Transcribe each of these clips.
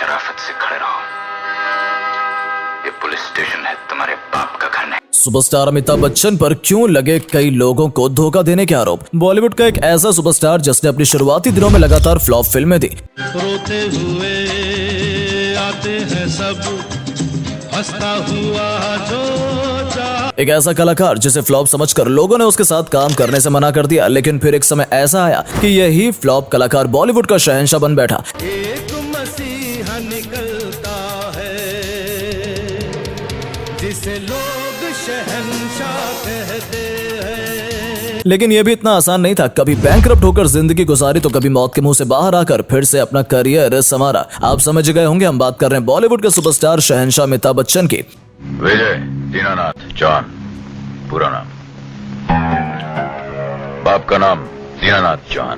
शराफत से खड़े रहो। ये पुलिस स्टेशन है, तुम्हारे बाप का घर नहीं। सुपरस्टार अमिताभ बच्चन पर क्यों लगे कई लोगों को धोखा देने के आरोप। बॉलीवुड का एक ऐसा सुपरस्टार जिसने अपनी शुरुआती दिनों में लगातार फ्लॉप फिल्में दी। रोते हुए आते हैं सब, हंसता हुआ जो एक ऐसा कलाकार जिसे फ्लॉप समझकर लोगों ने उसके साथ काम करने से मना कर दिया, लेकिन फिर एक समय ऐसा आया कि यही फ्लॉप कलाकार बॉलीवुड का शहंशाह बन बैठा। एक मसीहा निकलता है जिसे लोग शहंशाह कहते हैं। लेकिन यह भी इतना आसान नहीं था। कभी बैंकरप्ट होकर जिंदगी गुजारी तो कभी मौत के मुंह से बाहर आकर फिर से अपना करियर संवारा। आप समझ गए होंगे हम बात कर रहे हैं बॉलीवुड के सुपरस्टार शहंशाह अमिताभ बच्चन की। विजय दीनानाथ जॉन, पूरा नाम। बाप का नाम दीनानाथ जॉन,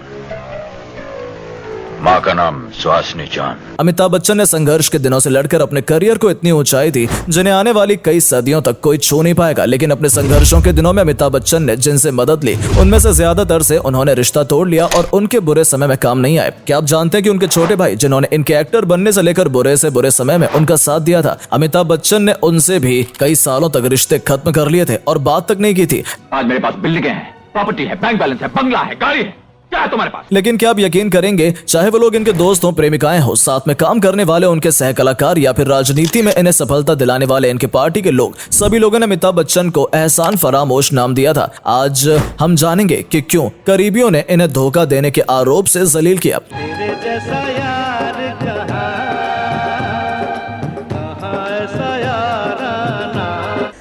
माँ का नाम सुहासिनी जॉन। अमिताभ बच्चन ने संघर्ष के दिनों से लड़कर अपने करियर को इतनी ऊंचाई दी जिन्हें आने वाली कई सदियों तक कोई छू नहीं पाएगा। लेकिन अपने संघर्षों के दिनों में अमिताभ बच्चन ने जिनसे मदद ली उनमें से ज्यादातर से उन्होंने रिश्ता तोड़ लिया और उनके बुरे समय में काम नहीं आए। क्या आप जानते हैं कि उनके छोटे भाई जिन्होंने इनके एक्टर बनने से लेकर बुरे से बुरे समय में उनका साथ दिया था, अमिताभ बच्चन ने उनसे भी कई सालों तक रिश्ते खत्म कर लिए थे और बात तक नहीं की थी। आज मेरे पास बिल्डिंगें हैं, प्रॉपर्टी है, बैंक बैलेंस है, बंगला है, गाड़ी है, क्या है तुम्हारे पास? लेकिन क्या आप यकीन करेंगे, चाहे वो लोग इनके दोस्त हों, प्रेमिकाएं हो, साथ में काम करने वाले उनके सह कलाकार या फिर राजनीति में इन्हें सफलता दिलाने वाले इनके पार्टी के लोग, सभी लोगों ने अमिताभ बच्चन को एहसान फरामोश नाम दिया था। आज हम जानेंगे कि क्यों करीबियों ने इन्हें धोखा देने के आरोप से जलील किया। तेरे जैसा यार कहाँ ऐसा याराना।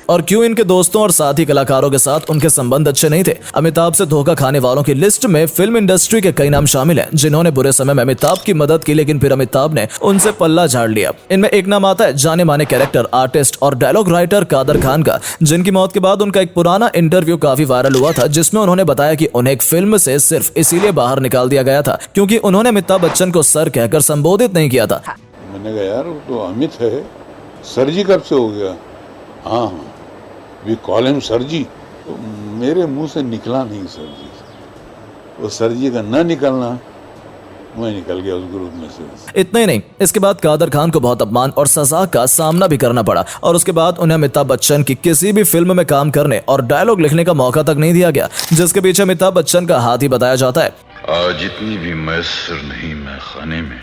और क्यों इनके दोस्तों और साथी कलाकारों के साथ उनके संबंध अच्छे नहीं थे। अमिताभ से धोखा खाने वालों की लिस्ट में फिल्म इंडस्ट्री के कई नाम शामिल हैं जिन्होंने बुरे समय में अमिताभ की मदद की, लेकिन फिर अमिताभ ने उनसे पल्ला झाड़ लिया। इनमें एक नाम आता है जाने माने कैरेक्टर आर्टिस्ट और डायलॉग राइटर कादर खान का, जिनकी मौत के बाद उनका एक पुराना इंटरव्यू काफी वायरल हुआ था जिसमें उन्होंने बताया कि उन्हें एक फिल्म से सिर्फ इसीलिए बाहर निकाल दिया गया था क्योंकि उन्होंने अमिताभ बच्चन को सर कहकर संबोधित नहीं किया था। मैंने कहा यार वो तो अमित है, सर जी कब से हो गया? हाँ वी कॉल हिम सर जी। तो मेरे मुंह से निकला नहीं सर जी, वो सर जी का न निकलना, मैं निकल गया उस ग्रुप में से। इतना ही नहीं, इसके बाद कादर खान को बहुत अपमान और सजा का सामना भी करना पड़ा और उसके बाद उन्हें अमिताभ बच्चन की किसी भी फिल्म में काम करने और डायलॉग लिखने का मौका तक नहीं दिया गया, जिसके पीछे अमिताभ बच्चन का हाथ ही बताया जाता है। आज जितनी भी मैसर नहीं मैं खाने में,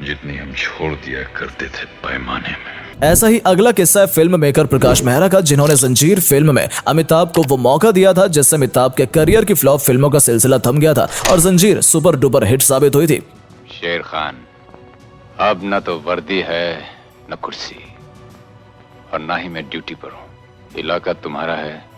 जितनी हम छोड़ दिया करते थे पैमाने में। ऐसा ही अगला किस्सा है फिल्म मेकर प्रकाश मेहरा का, जिन्होंने जंजीर फिल्म में अमिताभ को वो मौका दिया था जिससे अमिताभ के करियर की फ्लॉप फिल्मों का सिलसिला थम गया था और जंजीर सुपर डुपर हिट साबित हुई थी। शेर खान, अब न तो वर्दी है न कुर्सी और ना ही मैं ड्यूटी पर हूँ। इलाका तुम्हारा है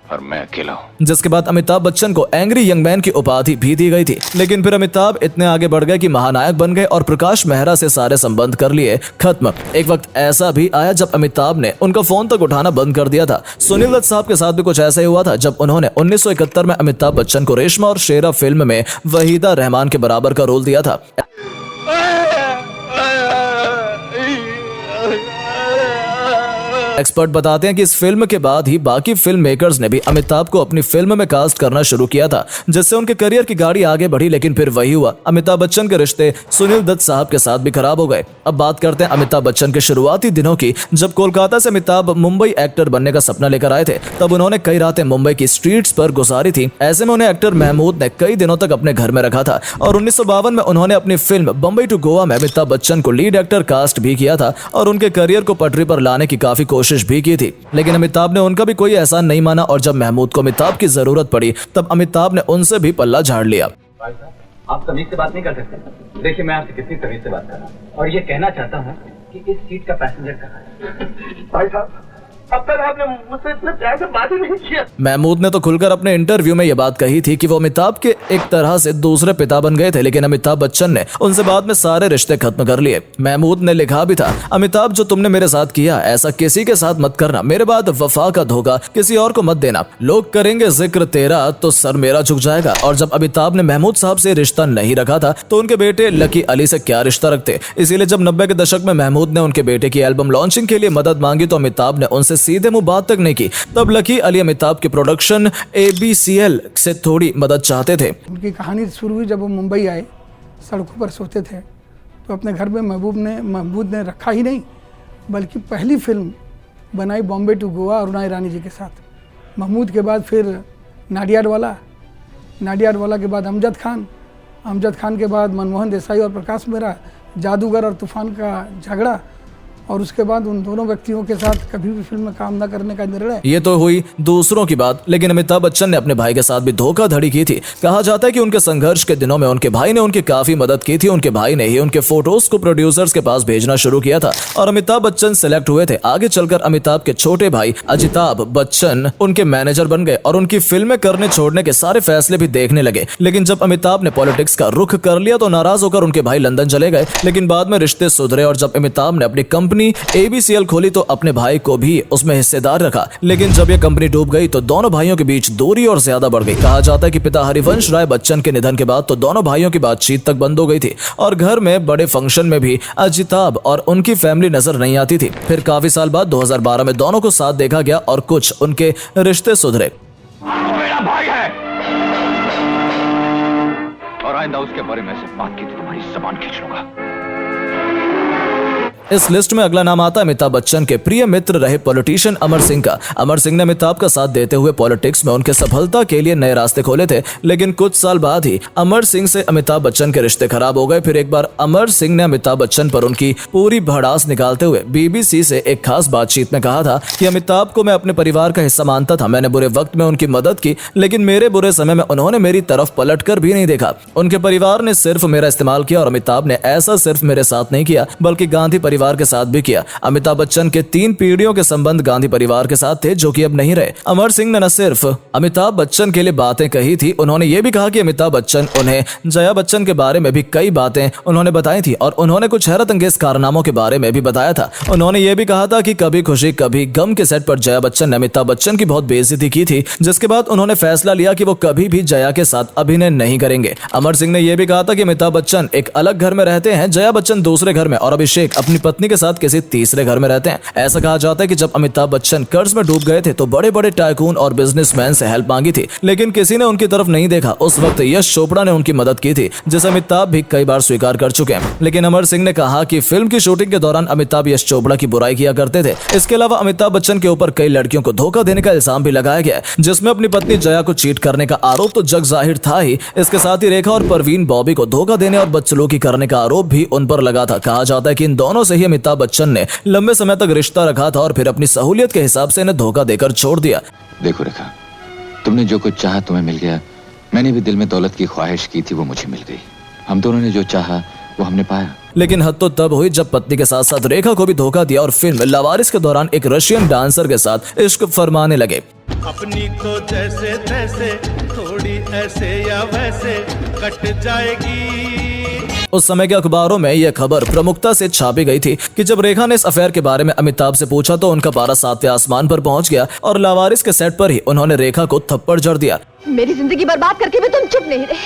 और मैं अकेला हूँ। जिसके बाद अमिताभ बच्चन को एंग्री यंग मैन की उपाधि भी दी गई थी, लेकिन फिर अमिताभ इतने आगे बढ़ गए कि महानायक बन गए और प्रकाश मेहरा से सारे संबंध कर लिए खत्म। एक वक्त ऐसा भी आया जब अमिताभ ने उनका फोन तक उठाना बंद कर दिया था। सुनील दत्त साहब के साथ भी कुछ ऐसा ही हुआ था जब उन्होंने 1971 में अमिताभ बच्चन को रेशमा और शेरा फिल्म में वहीदा रहमान के बराबर का रोल दिया था। एक्सपर्ट बताते हैं कि इस फिल्म के बाद ही बाकी फिल्म मेकर्स ने भी अमिताभ को अपनी फिल्म में कास्ट करना शुरू किया था, जिससे उनके करियर की गाड़ी आगे बढ़ी। लेकिन फिर वही हुआ, अमिताभ बच्चन के रिश्ते सुनील दत्त साहब के साथ भी खराब हो गए। अब बात करते हैं अमिताभ बच्चन के शुरुआती दिनों की, जब कोलकाता से अमिताभ मुंबई एक्टर बनने का सपना लेकर आए थे। तब उन्होंने कई रातें मुंबई की स्ट्रीट्स पर गुजारी थी। ऐसे में उन्हें एक्टर महमूद ने कई दिनों तक अपने घर में रखा था और 1952 में उन्होंने अपनी फिल्म बम्बई टू गोवा में अमिताभ बच्चन को लीड एक्टर कास्ट भी किया था और उनके करियर को पटरी पर लाने की काफी कोशिश भी की थी। लेकिन अमिताभ ने उनका भी कोई एहसान नहीं माना और जब महमूद को अमिताभ की जरूरत पड़ी तब अमिताभ ने उनसे भी पल्ला झाड़ लिया। भाई साहब, आप तमीज से बात नहीं कर सकते। देखिए, मैं आपसे कितनी तमीज से बात कर रहा हूँ और ये कहना चाहता हूँ कि इस सीट का पैसेंजर कहाँ है। भाई साहब, अब तक आपने मुझसे इतने प्यार से बात ही नहीं किया। महमूद ने तो खुलकर अपने इंटरव्यू में यह बात कही थी कि वो अमिताभ के एक तरह से दूसरे पिता बन गए थे, लेकिन अमिताभ बच्चन ने उनसे बाद में सारे रिश्ते खत्म कर लिए। महमूद ने लिखा भी था, अमिताभ जो तुमने मेरे साथ किया ऐसा किसी के साथ मत करना, मेरे बाद वफा का धोखा किसी और को मत देना, लोग करेंगे जिक्र तेरा तो सर मेरा झुक जाएगा। और जब अमिताभ ने महमूद साहब से रिश्ता नहीं रखा था तो उनके बेटे लकी अली से क्या रिश्ता रखते। इसीलिए जब 90 के दशक में महमूद ने उनके बेटे की एल्बम लॉन्चिंग के लिए मदद मांगी तो अमिताभ ने उनसे सीधे मुंह बात तक नहीं की। तब लकी अली अमिताभ के प्रोडक्शन ABCL से थोड़ी मदद चाहते थे। उनकी कहानी शुरू हुई जब वो मुंबई आए, सड़कों पर सोते थे तो अपने घर में महमूद ने रखा ही नहीं, बल्कि पहली फिल्म बनाई बॉम्बे टू गोवा अरुणा ईरानी जी के साथ। महमूद के बाद फिर नाडियाडवाला के बाद अमजद खान के बाद मनमोहन देसाई और प्रकाश मेहरा, जादूगर और तूफान का झगड़ा, और उसके बाद उन दोनों व्यक्तियों के साथ कभी भी फिल्म में काम न करने का निर्णय। ये तो हुई दूसरों की बात, लेकिन अमिताभ बच्चन ने अपने भाई के साथ भी धोखाधड़ी की थी। कहा जाता है कि उनके संघर्ष के दिनों में उनके भाई ने उनकी काफी मदद की थी। उनके भाई ने ही उनके फोटोज को प्रोड्यूसर्स के पास भेजना शुरू किया था और अमिताभ बच्चन सिलेक्ट हुए थे। आगे चलकर अमिताभ के छोटे भाई अजिताभ बच्चन उनके मैनेजर बन गए और उनकी फिल्में करने छोड़ने के सारे फैसले भी देखने लगे। लेकिन जब अमिताभ ने पॉलिटिक्स का रुख कर लिया तो नाराज होकर उनके भाई लंदन चले गए। लेकिन बाद में रिश्ते सुधरे और जब अमिताभ ने अपनी कंपनी ABCL खोली तो अपने भाई को भी उसमें हिस्सेदार रखा। लेकिन जब यह कंपनी डूब गई तो दोनों भाइयों के बीच दूरी और ज्यादा बढ़ गई। कहा जाता है कि पिता हरिवंश राय बच्चन के निधन के बाद तो दोनों भाइयों की बातचीत तक बंद हो गई थी और घर में बड़े फंक्शन में भी अजिताभ और उनकी फैमिली नजर नहीं आती थी। फिर काफी साल बाद 2012 में दोनों को साथ देखा गया और कुछ उनके रिश्ते सुधरे। मेरा भाई है और आइंदा उसके बारे में ऐसे बात की तो तुम्हारी जबान खींच लूंगा। इस लिस्ट में अगला नाम आता है अमिताभ बच्चन के प्रिय मित्र रहे पॉलिटिशियन अमर सिंह का। अमर सिंह ने अमिताभ का साथ देते हुए पॉलिटिक्स में उनके सफलता के लिए नए रास्ते खोले थे। लेकिन कुछ साल बाद ही अमर सिंह से अमिताभ बच्चन के रिश्ते खराब हो गए। फिर एक बार अमर सिंह ने अमिताभ बच्चन पर उनकी पूरी भड़ास निकालते हुए BBC से एक खास बातचीत में कहा था कि अमिताभ को मैं अपने परिवार का हिस्सा मानता था। मैंने बुरे वक्त में उनकी मदद की, लेकिन मेरे बुरे समय में उन्होंने मेरी तरफ पलट कर भी नहीं देखा। उनके परिवार ने सिर्फ मेरा इस्तेमाल किया और अमिताभ ने ऐसा सिर्फ मेरे साथ नहीं किया बल्कि गांधी परिवार के साथ भी किया। अमिताभ बच्चन के 3 पीढ़ियों के संबंध गांधी परिवार के साथ थे जो कि अब नहीं रहे। अमर सिंह ने न सिर्फ अमिताभ बच्चन के लिए बातें कही थी, उन्होंने ये भी कहा कि अमिताभ बच्चन उन्हें जया बच्चन के बारे में भी कई बातें उन्होंने बताई थी और उन्होंने कुछ हैरत अंगेज कारनामों के बारे में भी बताया था। उन्होंने ये भी कहा था कि कभी खुशी कभी गम के सेट पर जया बच्चन ने अमिताभ बच्चन की बहुत बेइज्जती की थी, जिसके बाद उन्होंने फैसला लिया कि वो कभी भी जया के साथ अभिनय नहीं करेंगे। अमर सिंह ने यह भी कहा था कि अमिताभ बच्चन एक अलग घर में रहते हैं, जया बच्चन दूसरे घर में और अभिषेक अपनी पत्नी के साथ किसी तीसरे घर में रहते हैं। ऐसा कहा जाता है कि जब अमिताभ बच्चन कर्ज में डूब गए थे तो बड़े बड़े टाइकून और बिजनेसमैन से हेल्प मांगी थी, लेकिन किसी ने उनकी तरफ नहीं देखा। उस वक्त यश चोपड़ा ने उनकी मदद की थी, जिसे अमिताभ भी कई बार स्वीकार कर चुके हैं। लेकिन अमर सिंह ने कहा कि फिल्म की शूटिंग के दौरान अमिताभ यश चोपड़ा की बुराई किया करते थे। इसके अलावा अमिताभ बच्चन के ऊपर कई लड़कियों को धोखा देने का इल्जाम भी लगाया गया है, जिसमें अपनी पत्नी जया को चीट करने का आरोप तो जग जाहिर था ही, इसके साथ ही रेखा और परवीन बॉबी को धोखा देने और बदसलूकी करने का आरोप भी उन पर लगा था। कहा जाता है कि इन दोनों से ही अमिताभ बच्चन ने लंबे समय तक रिश्ता रखा था और फिर अपनी सहूलियत के हिसाब से इन्हें धोखा देकर छोड़ दिया। देखो रेखा, तुमने जो कुछ चाहा तुम्हें मिल गया। मैंने भी दिल में दौलत की ख्वाहिश की थी, वो मुझे मिल गई। हम दोनों ने जो चाहा वो हमने पाया। लेकिन हद तो तब हुई जब पत्नी के साथ साथ रेखा को भी धोखा दिया और फिल्म लावारिस के दौरान एक रशियन डांसर के साथ इश्क फरमाने लगे। अपनी तो जैसे तैसे थोड़ी ऐसे या वैसे कट जाएगी। उस समय के अखबारों में यह खबर प्रमुखता से छापी गई थी कि जब रेखा ने इस अफेयर के बारे में अमिताभ से पूछा तो उनका पारा 7वें आसमान पर पहुंच गया और लावारिस के सेट पर ही उन्होंने रेखा को थप्पड़ जड़ दिया। मेरी जिंदगी बर्बाद करके भी तुम चुप नहीं रहे।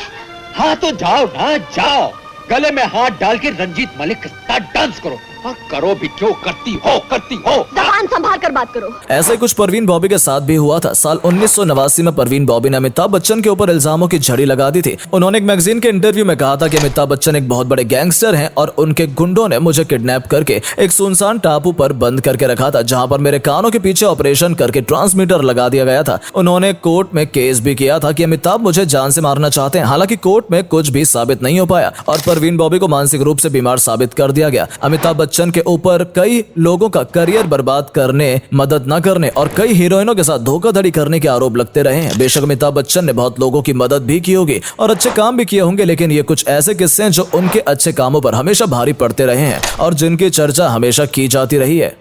हाँ तो जाओ ना, जाओ गले में हाथ डाल के रंजीत मलिक के साथ डांस करो। हाँ, करो भी क्यों, करती हो। जबान संभाल कर बात करो। ऐसा ही कुछ परवीन बॉबी के साथ भी हुआ था। साल 1989 में परवीन बॉबी ने अमिताभ बच्चन के ऊपर इल्जामों की झड़ी लगा दी थी। उन्होंने एक मैगजीन के इंटरव्यू में कहा था कि अमिताभ बच्चन एक बहुत बड़े गैंगस्टर हैं और उनके गुंडों ने मुझे किडनैप करके एक सुनसान टापू पर बंद करके रखा था, जहां पर मेरे कानों के पीछे ऑपरेशन करके ट्रांसमीटर लगा दिया गया था। उन्होंने कोर्ट में केस भी किया था कि अमिताभ मुझे जान से मारना चाहते हैं। हालांकि कोर्ट में कुछ भी साबित नहीं हो पाया और परवीन बॉबी को मानसिक रूप से बीमार साबित कर दिया गया। अमिताभ बच्चन के ऊपर कई लोगों का करियर बर्बाद करने, मदद न करने और कई हीरोइनों के साथ धोखाधड़ी करने के आरोप लगते रहे हैं। बेशक अमिताभ बच्चन ने बहुत लोगों की मदद भी की होगी और अच्छे काम भी किए होंगे, लेकिन ये कुछ ऐसे किस्से हैं जो उनके अच्छे कामों पर हमेशा भारी पड़ते रहे हैं और जिनकी चर्चा हमेशा की जाती रही है।